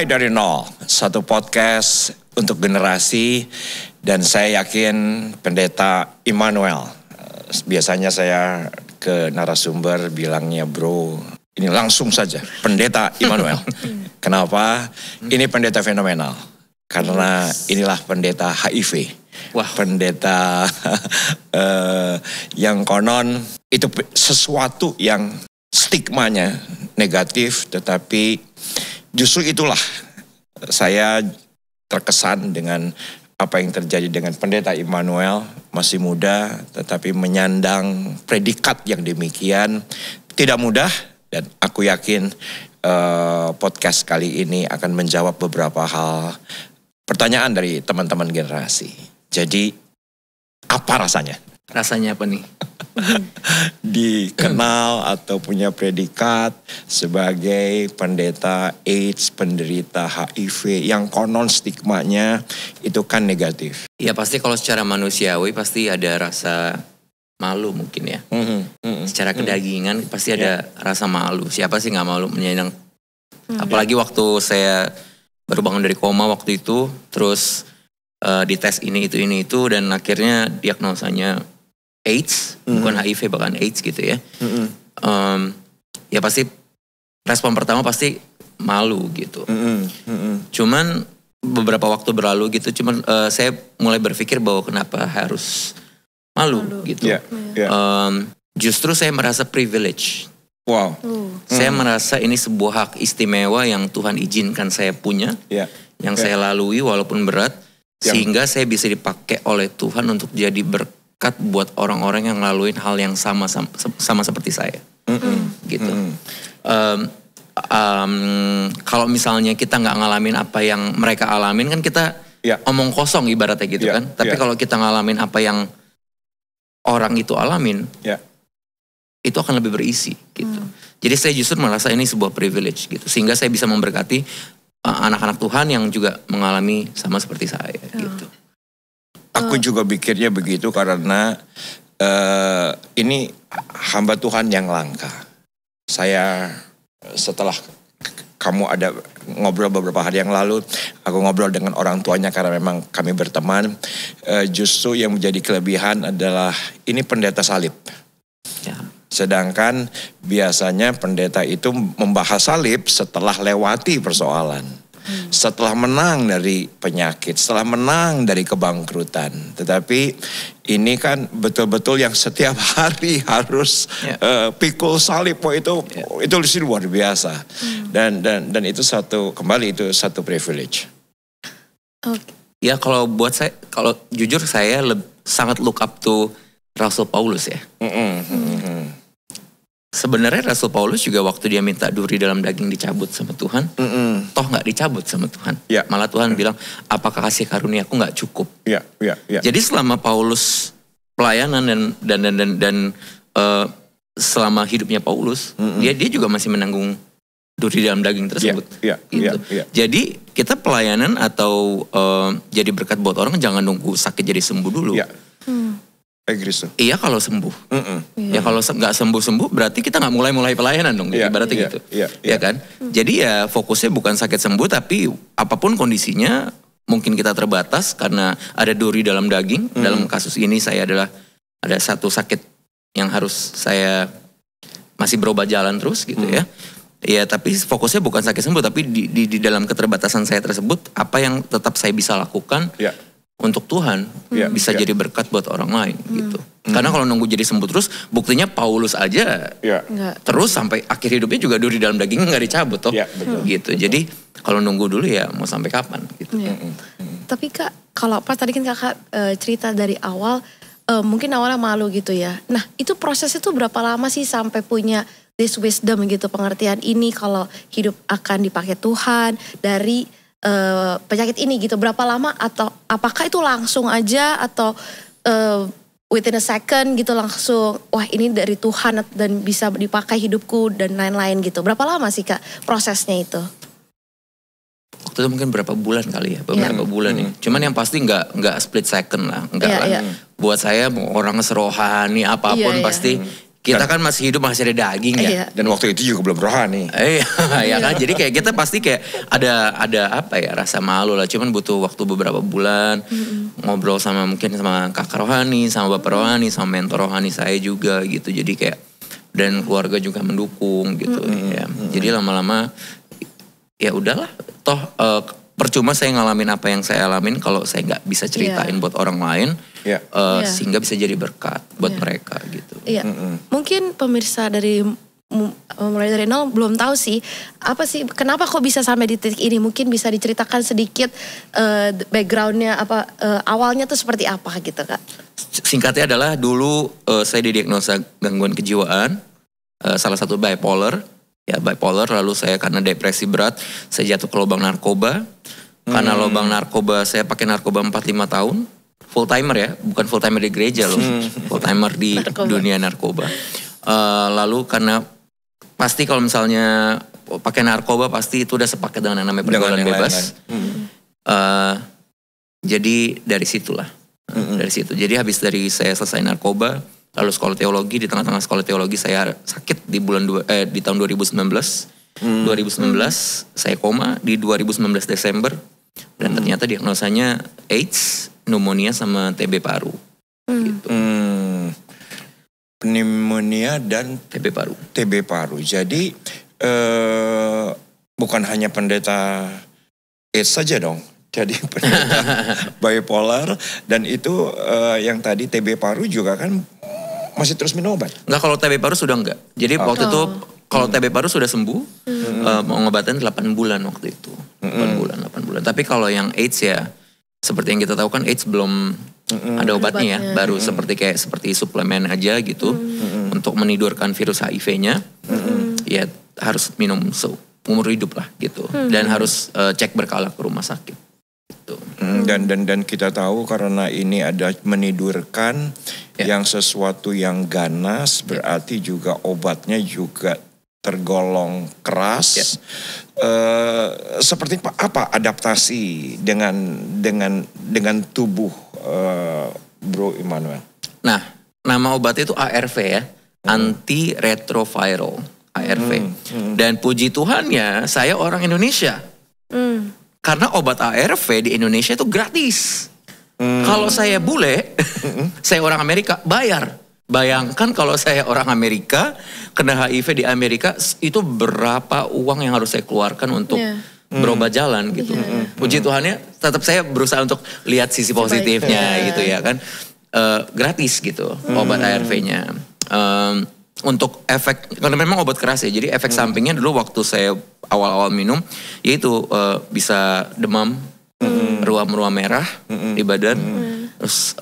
Mulai dari nol, satu podcast untuk generasi, dan saya yakin Pendeta Immanuel. Biasanya saya ke narasumber bilangnya, bro, ini langsung saja Pendeta Immanuel. Kenapa? Ini pendeta fenomenal. Karena inilah pendeta HIV. Wah. Pendeta yang konon itu sesuatu yang stigmanya negatif, tetapi justru itulah saya terkesan dengan apa yang terjadi dengan Pendeta Immanuel, masih muda tetapi menyandang predikat yang demikian. Tidak mudah, dan aku yakin podcast kali ini akan menjawab beberapa hal pertanyaan dari teman-teman generasi. Jadi apa rasanya? Rasanya apa nih? Dikenal atau punya predikat sebagai pendeta AIDS, penderita HIV yang konon stigmanya itu kan negatif. Ya pasti kalau secara manusiawi pasti ada rasa malu mungkin ya. Secara kedagingan pasti ada rasa malu. Siapa sih gak malu menyandang? Apalagi waktu saya baru bangun dari koma waktu itu, terus dites ini itu dan akhirnya diagnosanya AIDS, bukan HIV bahkan AIDS gitu ya. Ya pasti respon pertama pasti malu gitu. Cuman beberapa waktu berlalu gitu, saya mulai berpikir bahwa kenapa harus malu gitu. Justru saya merasa privilege. Wow. Saya merasa ini sebuah hak istimewa yang Tuhan izinkan saya punya, yang saya lalui walaupun berat, sehingga saya bisa dipakai oleh Tuhan untuk jadi berkat buat orang-orang yang ngelaluin hal yang sama seperti saya, gitu. Kalau misalnya kita nggak ngalamin apa yang mereka alamin kan kita omong kosong ibaratnya gitu kan. Tapi kalau kita ngalamin apa yang orang itu alamin, itu akan lebih berisi gitu. Jadi saya justru merasa ini sebuah privilege gitu, sehingga saya bisa memberkati anak-anak Tuhan yang juga mengalami sama seperti saya gitu. Aku juga pikirnya begitu karena ini hamba Tuhan yang langka. Saya setelah kamu ada ngobrol beberapa hari yang lalu, aku ngobrol dengan orang tuanya karena memang kami berteman. Justru yang menjadi kelebihan adalah ini pendeta salib. Sedangkan biasanya pendeta itu membahas salib setelah lewati persoalan. Setelah menang dari penyakit, setelah menang dari kebangkrutan. Tetapi ini kan betul-betul yang setiap hari harus pikul salib. Itu luar biasa. Dan itu itu satu privilege. Ya kalau buat saya, kalau jujur saya sangat look up to Rasul Paulus ya. Sebenarnya Rasul Paulus juga waktu dia minta duri dalam daging dicabut sama Tuhan, toh nggak dicabut sama Tuhan. Malah Tuhan bilang, apakah kasih karunia aku nggak cukup? Jadi selama Paulus pelayanan dan selama hidupnya Paulus, dia juga masih menanggung duri dalam daging tersebut. Gitu. Jadi kita pelayanan atau jadi berkat buat orang jangan nunggu sakit jadi sembuh dulu. Iya kalau sembuh. Ya kalau nggak sembuh berarti kita nggak mulai pelayanan dong. Berarti gitu. Ya kan. Jadi ya fokusnya bukan sakit sembuh, tapi apapun kondisinya mungkin kita terbatas karena ada duri dalam daging. Dalam kasus ini saya ada satu sakit yang harus saya masih berobat jalan terus gitu ya. Ya tapi fokusnya bukan sakit sembuh, tapi di dalam keterbatasan saya tersebut apa yang tetap saya bisa lakukan untuk Tuhan bisa jadi berkat buat orang lain gitu. Karena kalau nunggu jadi sembuh terus, buktinya Paulus aja terus sampai akhir hidupnya juga duri dalam daging nggak dicabut toh. Gitu. Jadi kalau nunggu dulu ya mau sampai kapan gitu. Tapi Kak, kalau pas tadi kan Kakak cerita dari awal, mungkin awalnya malu gitu ya. Nah itu prosesnya tuh berapa lama sih sampai punya this wisdom gitu, pengertian ini kalau hidup akan dipakai Tuhan dari penyakit ini gitu, berapa lama, atau apakah itu langsung aja atau within a second gitu langsung wah ini dari Tuhan dan bisa dipakai hidupku dan lain-lain gitu. Berapa lama sih Kak prosesnya itu? Waktu itu mungkin berapa bulan kali ya, beberapa bulan ya. Cuman yang pasti nggak split second lah, enggak lah. Buat saya orang serohani apapun pasti Kita kan masih hidup, masih ada daging ya. Dan waktu itu juga belum rohani. Ya kan, jadi kayak kita pasti kayak ada apa ya, rasa malu lah. Cuman butuh waktu beberapa bulan ngobrol sama mungkin sama kakak rohani, sama bapak rohani, sama mentor rohani saya juga gitu. Jadi kayak dan keluarga juga mendukung gitu ya. Jadi lama-lama ya udahlah, toh percuma saya ngalamin apa yang saya alamin kalau saya nggak bisa ceritain buat orang lain, sehingga bisa jadi berkat buat mereka gitu. Mungkin pemirsa dari mulai dari nol belum tahu sih apa sih kenapa kok bisa sampai di titik ini. Mungkin bisa diceritakan sedikit backgroundnya apa, awalnya tuh seperti apa gitu Kak? Singkatnya adalah dulu saya didiagnosa gangguan kejiwaan, salah satu bipolar. Ya bipolar, lalu saya karena depresi berat, saya jatuh ke lubang narkoba. Karena lubang narkoba, saya pakai narkoba 4-5 tahun. Full timer ya, bukan full timer di gereja loh. Full timer di dunia narkoba. Lalu karena pasti kalau misalnya pakai narkoba pasti itu udah sepaket dengan yang namanya pergaulan bebas. Jadi dari situlah. Dari situ. Jadi habis dari saya selesai narkoba, lalu sekolah teologi, di tengah-tengah sekolah teologi saya sakit di tahun 2019. 2019 saya koma di 2019 Desember dan ternyata diagnosanya AIDS, pneumonia sama TB paru. Gitu. Pneumonia dan TB paru. TB paru. Jadi bukan hanya pendeta AIDS saja dong. Jadi pendeta bipolar dan itu yang tadi TB paru juga kan masih terus minum obat? Enggak, kalau TB paru sudah enggak. Jadi waktu itu kalau TB paru sudah sembuh, pengobatan 8 bulan waktu itu. 8 bulan. Tapi kalau yang AIDS ya, seperti yang kita tahu kan AIDS belum ada obatnya ya. Baru seperti suplemen aja gitu. Untuk menidurkan virus HIV-nya. Ya harus minum seumur hidup lah gitu. Dan harus cek berkala ke rumah sakit. Gitu. Dan kita tahu karena ini ada menidurkan yang sesuatu yang ganas, berarti juga obatnya juga tergolong keras. Seperti apa adaptasi dengan tubuh Bro Immanuel? Nah, nama obatnya itu ARV ya, antiretroviral, ARV. Dan puji Tuhan ya, saya orang Indonesia. Karena obat ARV di Indonesia itu gratis. Kalau saya bule, saya orang Amerika, bayar. Bayangkan kalau saya orang Amerika, kena HIV di Amerika, itu berapa uang yang harus saya keluarkan untuk berobat jalan gitu. Puji Tuhannya, tetap saya berusaha untuk lihat sisi positifnya gitu ya kan. Gratis gitu obat ARV-nya. Untuk efek, karena memang obat keras ya, jadi efek sampingnya dulu waktu saya awal-awal minum, yaitu bisa demam, ruam-ruam merah di badan, terus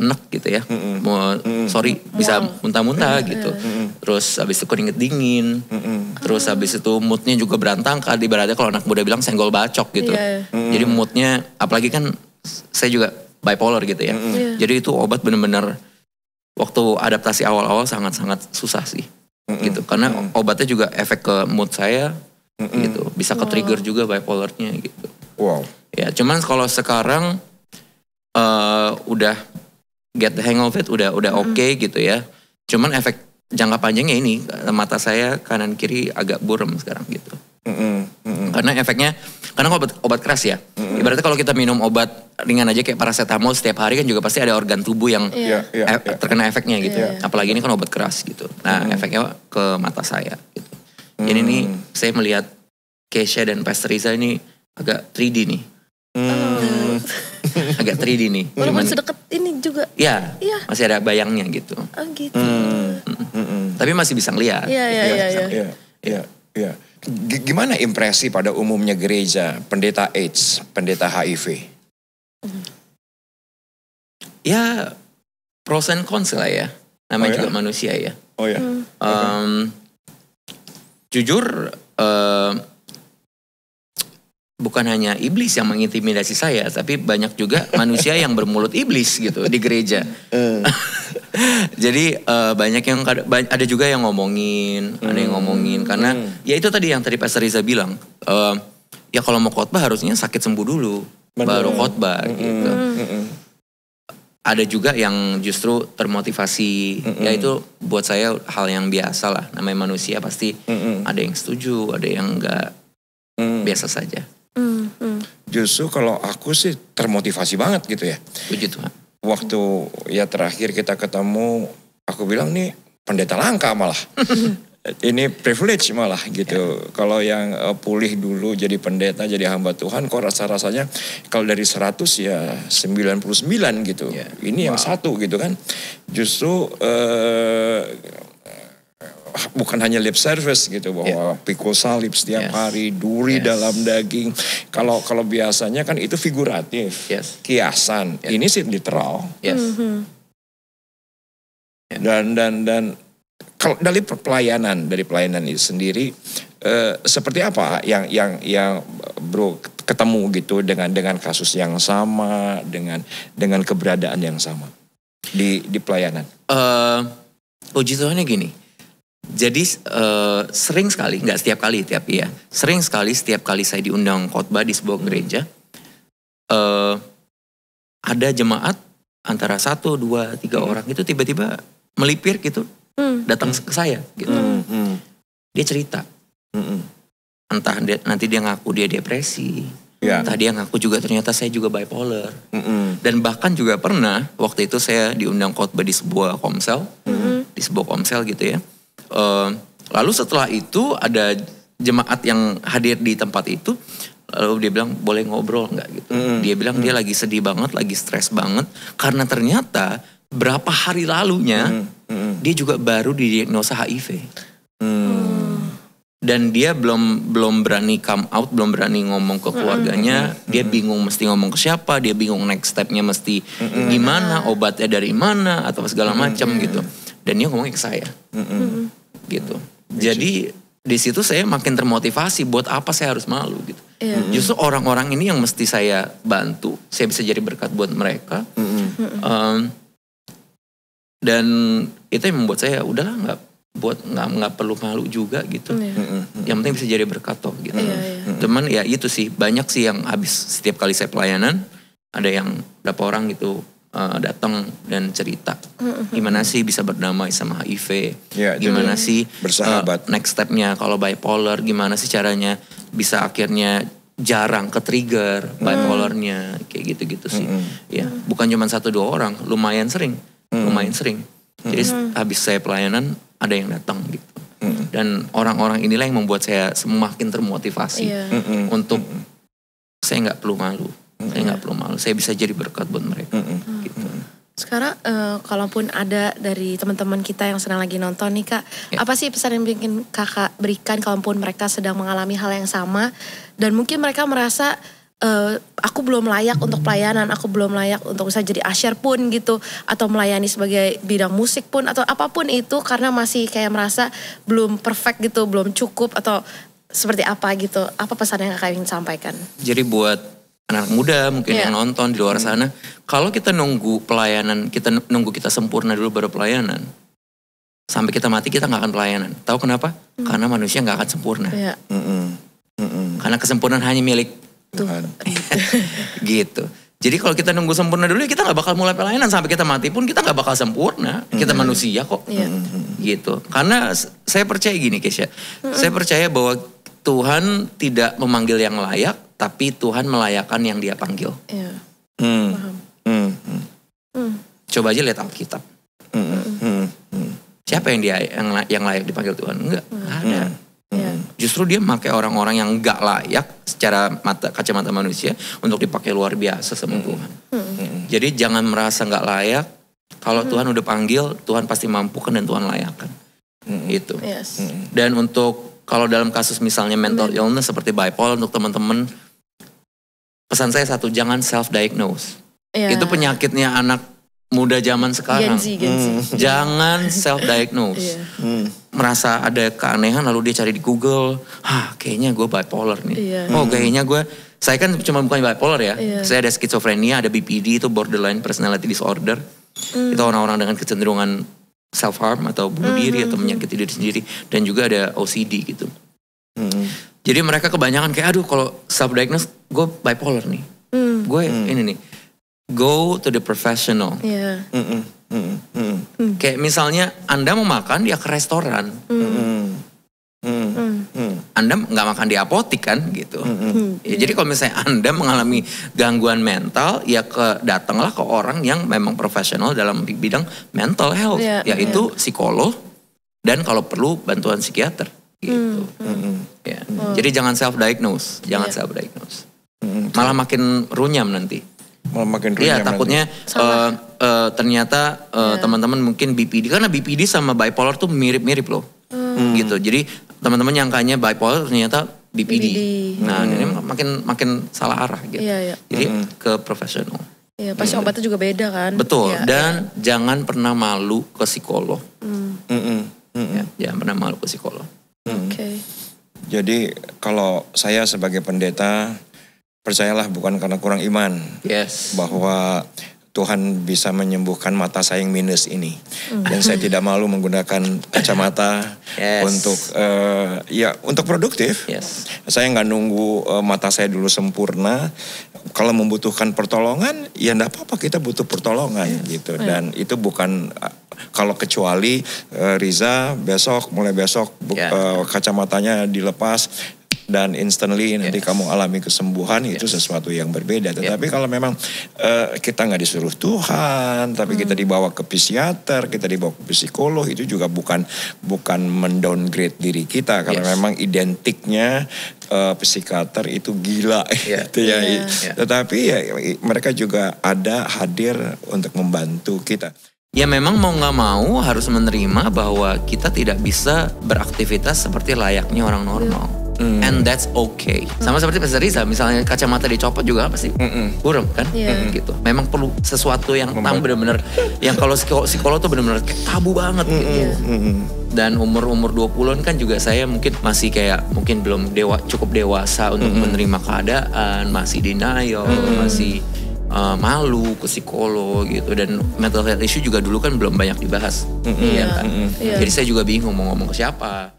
enek gitu ya, bisa muntah-muntah gitu, terus habis itu keringet dingin, terus habis itu moodnya juga berantakan, ibaratnya kalau anak muda bilang senggol bacok gitu, jadi moodnya, apalagi kan saya juga bipolar gitu ya, jadi itu obat bener-bener waktu adaptasi awal-awal sangat-sangat susah sih, gitu. Karena obatnya juga efek ke mood saya, gitu. Bisa ke trigger juga bipolarnya, gitu. Wow. Ya, cuman kalau sekarang udah get the hang of it, udah oke gitu ya. Cuman efek jangka panjangnya ini, mata saya kanan kiri agak buram sekarang gitu. Karena efeknya, karena obat keras ya. Ibaratnya kalau kita minum obat ringan aja kayak paracetamol setiap hari kan juga pasti ada organ tubuh yang terkena efeknya gitu. Apalagi ini kan obat keras gitu. Nah efeknya ke mata saya gitu. Jadi nih saya melihat Keisha dan Pastor Riza ini agak 3D nih. Agak 3D nih. Walaupun sedekat ini juga. Ya, masih ada bayangnya gitu. Oh gitu. Tapi masih bisa ngeliat. Iya. Gimana impresi pada umumnya gereja, pendeta AIDS, pendeta HIV? Ya, pros and cons lah ya. Namanya juga manusia ya. Jujur, bukan hanya iblis yang mengintimidasi saya, tapi banyak juga manusia yang bermulut iblis gitu di gereja. Jadi banyak yang ada juga yang ngomongin, karena ya itu tadi yang tadi Pastor Riza bilang, ya kalau mau khotbah harusnya sakit sembuh dulu, baru khotbah gitu. ada juga yang justru termotivasi. Ya itu buat saya hal yang biasa lah. Namanya manusia pasti ada yang setuju, ada yang enggak, biasa saja. Justru kalau aku sih termotivasi banget gitu ya. Puji Tuhan. Waktu ya terakhir kita ketemu, aku bilang nih pendeta langka malah. Ini privilege malah gitu. Kalau yang pulih dulu jadi pendeta, jadi hamba Tuhan, kok rasa-rasanya kalau dari 100 ya 99 gitu. Ini yang satu gitu kan. Justru bukan hanya lip service gitu, bahwa pikul salib setiap hari, duri dalam daging. Kalau biasanya kan itu figuratif, kiasan. Ini sih literal. Dan kalau dari pelayanan itu sendiri, seperti apa yang bro ketemu gitu dengan kasus yang sama, dengan keberadaan yang sama di pelayanan? Puji Tuhannya gini. Jadi sering sekali, nggak setiap kali tapi ya, sering sekali setiap kali saya diundang khotbah di sebuah gereja, ada jemaat antara 1, 2, 3 orang itu tiba-tiba melipir gitu, datang ke saya gitu. Dia cerita, entah nanti dia ngaku dia depresi, entah dia ngaku juga ternyata saya juga bipolar, dan bahkan juga pernah waktu itu saya diundang khotbah di sebuah komsel, gitu ya. Lalu setelah itu ada jemaat yang hadir di tempat itu, lalu dia bilang boleh ngobrol nggak gitu. Dia bilang dia lagi sedih banget, lagi stres banget karena ternyata berapa hari lalunya dia juga baru didiagnosa HIV. Dan dia belum berani come out, belum berani ngomong ke keluarganya. Dia bingung mesti ngomong ke siapa, dia bingung next stepnya mesti gimana, obatnya dari mana atau segala macam gitu. Dan dia ngomongnya ke saya, gitu. Jadi di situ saya makin termotivasi, buat apa saya harus malu gitu. Justru orang-orang ini yang mesti saya bantu, saya bisa jadi berkat buat mereka. Dan itu yang membuat saya udahlah nggak perlu malu juga gitu. Yang penting bisa jadi berkat toh gitu. Teman ya itu sih, banyak sih yang habis setiap kali saya pelayanan ada yang berapa orang gitu datang dan cerita gimana sih bisa berdamai sama HIV, gimana sih bersahabat, next stepnya kalau bipolar, gimana sih caranya bisa akhirnya jarang ke trigger bipolarnya, kayak gitu-gitu sih. Ya bukan cuma 1-2 orang, lumayan sering. Jadi habis saya pelayanan ada yang datang gitu. Dan orang-orang inilah yang membuat saya semakin termotivasi untuk saya nggak perlu malu. Saya bisa jadi berkat buat mereka. Gitu. Sekarang kalaupun ada dari teman-teman kita yang sedang lagi nonton nih Kak, apa sih pesan yang ingin Kakak berikan kalaupun mereka sedang mengalami hal yang sama dan mungkin mereka merasa aku belum layak untuk pelayanan, aku belum layak untuk bisa jadi usher pun gitu, atau melayani sebagai bidang musik pun atau apapun itu, karena masih kayak merasa belum perfect gitu, belum cukup atau seperti apa gitu. Apa pesan yang Kakak ingin sampaikan? Jadi buat anak muda mungkin yang nonton di luar sana, kalau kita nunggu pelayanan, kita sempurna dulu baru pelayanan, sampai kita mati kita nggak akan pelayanan. Tahu kenapa? Karena manusia nggak akan sempurna. Karena kesempurnaan hanya milik Tuhan. Gitu. Jadi kalau kita nunggu sempurna dulu, ya kita nggak bakal mulai pelayanan. Sampai kita mati pun kita nggak bakal sempurna. Kita manusia kok. Gitu. Karena saya percaya gini Kesha, saya percaya bahwa Tuhan tidak memanggil yang layak, tapi Tuhan melayakkan yang Dia panggil. Coba aja lihat Alkitab. Siapa yang layak dipanggil Tuhan? Enggak ada. Justru Dia pakai orang-orang yang enggak layak secara kacamata manusia untuk dipakai luar biasa sama Tuhan. Jadi jangan merasa enggak layak. Kalau Tuhan udah panggil, Tuhan pasti mampukan dan Tuhan layakkan. Itu. Dan untuk kalau dalam kasus misalnya mental illness seperti bipolar, untuk teman-teman, pesan saya satu, jangan self-diagnose. Itu penyakitnya anak muda zaman sekarang. Gen Z. Jangan self-diagnose. Merasa ada keanehan lalu dia cari di Google, kayaknya gue bipolar nih. Kayaknya saya kan cuma bukan bipolar ya. Saya ada skizofrenia, ada BPD, itu borderline personality disorder. Itu orang-orang dengan kecenderungan self-harm atau bunuh diri atau menyakiti diri sendiri. Dan juga ada OCD gitu. Jadi mereka kebanyakan kayak, aduh kalau self-diagnose gue bipolar nih. Gue ini nih. go to the professional. Yeah. Kayak misalnya Anda mau makan ya ke restoran. Anda nggak makan di apotik kan gitu. Ya, jadi kalau misalnya Anda mengalami gangguan mental, ya datanglah ke orang yang memang profesional dalam bidang mental health, yaitu psikolog dan kalau perlu bantuan psikiater gitu. Ya. Jadi jangan self diagnose, malah makin runyam nanti. Iya, takutnya ternyata teman-teman mungkin BPD, karena BPD sama bipolar tuh mirip-mirip loh. Gitu. Jadi teman-teman nyangkanya bipolar ternyata BPD. Nah, ini makin salah arah gitu. Jadi ke profesional. Iya, pasti obatnya juga beda kan. Betul. Dan jangan pernah malu ke psikolog. Ya, jangan pernah malu ke psikolog. Oke. Jadi kalau saya sebagai pendeta, percayalah bukan karena kurang iman. Yes. Bahwa Tuhan bisa menyembuhkan mata saya yang minus ini. Dan saya tidak malu menggunakan kacamata untuk produktif. Yes. Saya nggak nunggu mata saya dulu sempurna. Kalau membutuhkan pertolongan, ya enggak apa-apa, kita butuh pertolongan gitu. Dan itu bukan kalau kecuali Riza mulai besok kacamatanya dilepas dan instantly nanti kamu alami kesembuhan, itu sesuatu yang berbeda. Tetapi kalau memang kita nggak disuruh Tuhan, tapi kita dibawa ke psikiater, kita dibawa ke psikolog, itu juga bukan mendowngrade diri kita. Karena memang identiknya psikiater itu gila gitu ya. Tetapi ya mereka juga hadir untuk membantu kita. Ya memang mau nggak mau harus menerima bahwa kita tidak bisa beraktivitas seperti layaknya orang normal. And that's okay. Sama seperti Pastor Riza, misalnya kacamata dicopot juga pasti burem kan, gitu. Memang perlu sesuatu yang benar-benar, yang kalau psikolog tuh benar-benar tabu banget gitu. Dan umur 20-an kan juga saya mungkin masih kayak mungkin belum cukup dewasa untuk menerima keadaan, masih denial, masih malu ke psikolog gitu. Dan mental health issue juga dulu kan belum banyak dibahas, kan. Jadi saya juga bingung mau ngomong ke siapa.